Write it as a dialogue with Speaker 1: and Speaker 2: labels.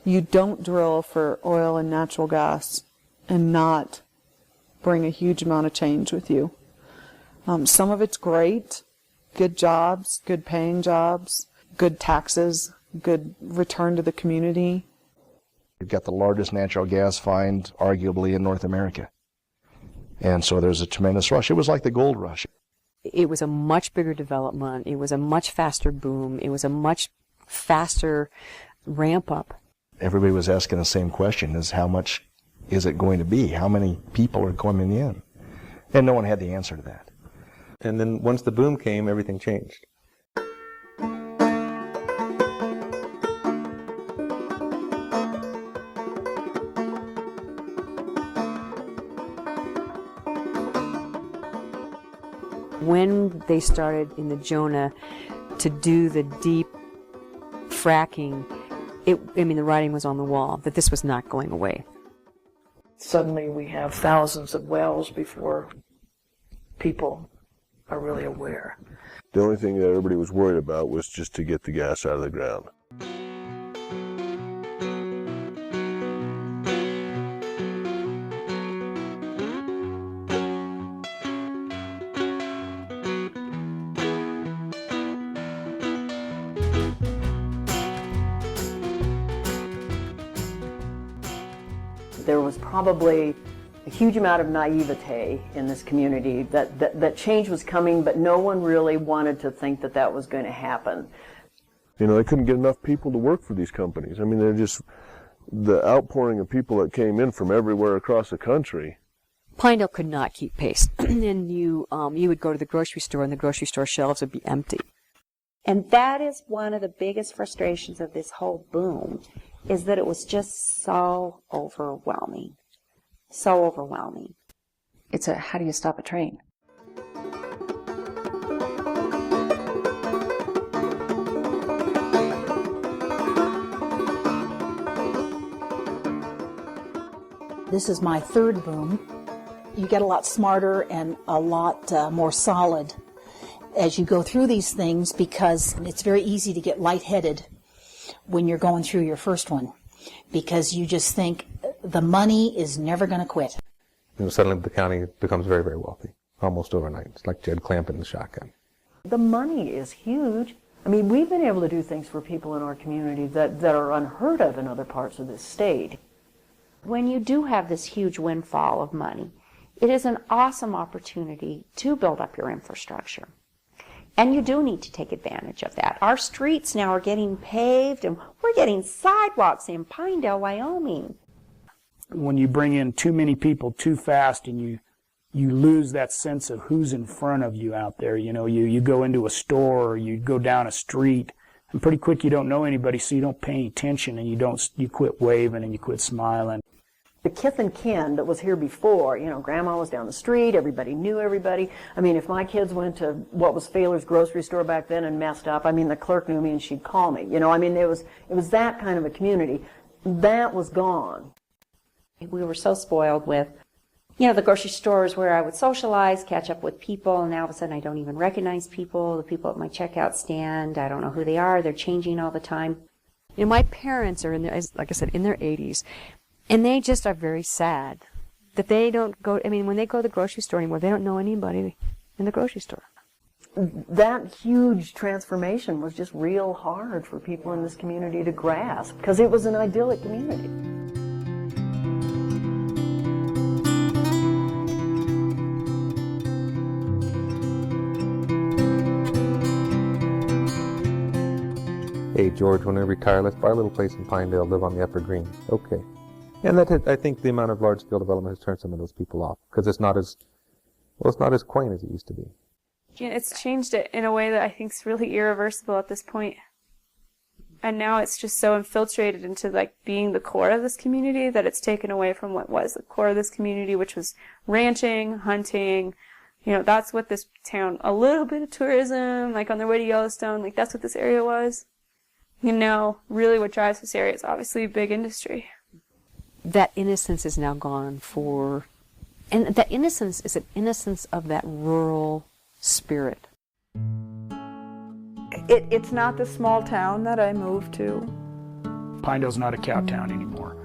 Speaker 1: You don't drill for oil and natural gas and not bring a huge amount of change with you. Some of it's great, good jobs, good paying jobs, good taxes, good return to the community.
Speaker 2: You've got the largest natural gas find, arguably, in North America. And so there's a tremendous rush. It was like the gold rush.
Speaker 3: It was a much bigger development. It was a much faster boom. It was a much faster ramp up.
Speaker 2: Everybody was asking the same question, is how much is it going to be? How many people are coming in? And no one had the answer to that.
Speaker 4: And then once the boom came, everything changed.
Speaker 3: When they started in the Jonah to do the deep fracking, the writing was on the wall that this was not going away.
Speaker 5: Suddenly we have thousands of wells before people are really aware.
Speaker 6: The only thing that everybody was worried about was just to get the gas out of the ground.
Speaker 7: There was probably a huge amount of naivete in this community that change was coming, but no one really wanted to think that that was going to happen.
Speaker 6: You know, they couldn't get enough people to work for these companies. I mean, they're just the outpouring of people that came in from everywhere across the country.
Speaker 3: Pinedale could not keep pace. And you would go to the grocery store, and the grocery store shelves would be empty.
Speaker 8: And that is one of the biggest frustrations of this whole boom, is that it was just so overwhelming. So overwhelming.
Speaker 9: It's how do you stop a train?
Speaker 10: This is my third boom. You get a lot smarter and a lot more solid as you go through these things, because it's very easy to get lightheaded when you're going through your first one, because you just think the money is never going to quit.
Speaker 4: Suddenly the county becomes very, very wealthy, almost overnight. It's like Jed Clampett and the shotgun.
Speaker 7: The money is huge. I mean, we've been able to do things for people in our community that are unheard of in other parts of this state.
Speaker 8: When you do have this huge windfall of money, it is an awesome opportunity to build up your infrastructure. And you do need to take advantage of that. Our streets now are getting paved, and we're getting sidewalks in Pinedale, Wyoming.
Speaker 11: When you bring in too many people too fast, and you lose that sense of who's in front of you out there. You know, you go into a store, or you go down a street, and pretty quick you don't know anybody, so you don't pay any attention, and you quit waving and you quit smiling.
Speaker 7: The kith and kin that was here before, you know, Grandma was down the street, everybody knew everybody. I mean, if my kids went to what was Failer's grocery store back then and messed up, I mean, the clerk knew me and she'd call me. You know, I mean, it was that kind of a community. That was gone.
Speaker 8: We were so spoiled with, you know, the grocery stores where I would socialize, catch up with people, and now all of a sudden I don't even recognize people. The people at my checkout stand, I don't know who they are. They're changing all the time.
Speaker 3: You know, my parents are like I said, in their 80s. And they just are very sad that they don't go, I mean, when they go to the grocery store anymore, they don't know anybody in the grocery store.
Speaker 7: That huge transformation was just real hard for people in this community to grasp, because it was an idyllic community.
Speaker 4: Hey, George, when we retire, let's buy a little place in Pinedale, live on the Upper Green. Okay. And I think the amount of large-scale development has turned some of those people off, because it's not as quaint as it used to be.
Speaker 12: Yeah, it's changed it in a way that I think is really irreversible at this point. And now it's just so infiltrated into like being the core of this community that it's taken away from what was the core of this community, which was ranching, hunting. You know, that's what this town, a little bit of tourism, like on their way to Yellowstone, like that's what this area was. You know, really what drives this area is obviously big industry.
Speaker 3: That innocence is now gone and that innocence is an innocence of that rural spirit.
Speaker 5: It's not the small town that I moved to.
Speaker 11: Pinedale's not a cow town anymore.